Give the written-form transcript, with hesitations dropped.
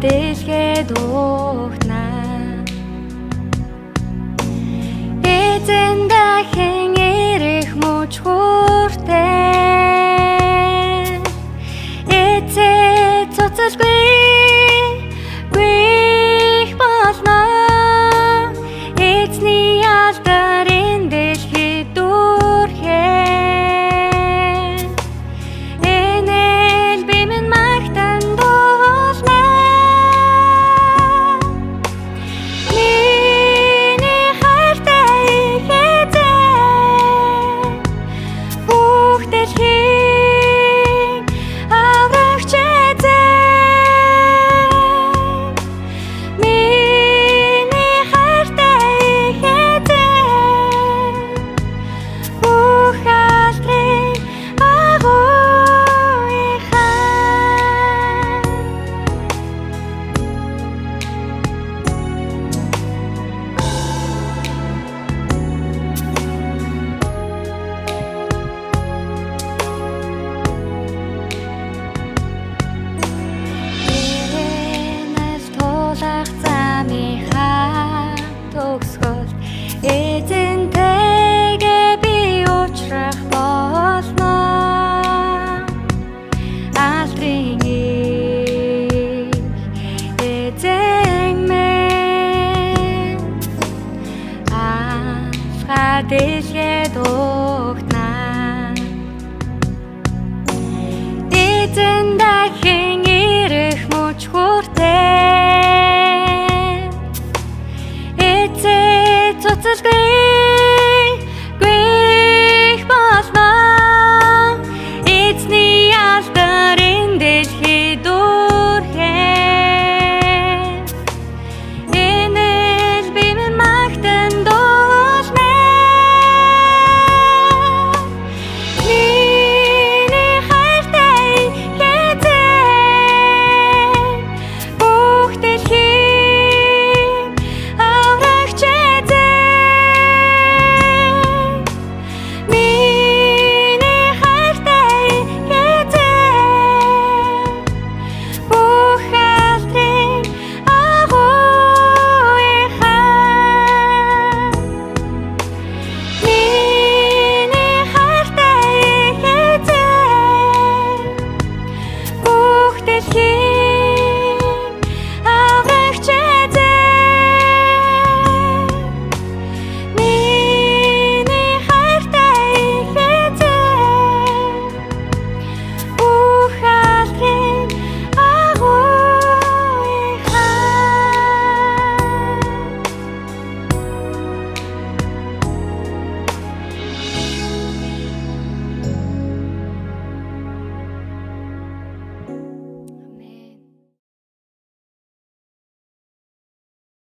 дэлгээ духнаа эзэн дахин ирэх мөч хүртээ эцээ цоцолгүй гүйх болно эзний алдарын дэлхий дүүрхээ энэл би минь магтан дуулнаа миний хайртай эзэн бүх дэлхийг аврагч эзэн миний хайртай эзэн бүх алдрыг агуулхаа Энэс тулах замынхаа төгсгөл эзэнтэйгээ би уулзах болно алдрын эзэн минь алхаа дэлгээ духнаа эзэн дахин ирэх мөч хүртээ эцээ цоцолгүй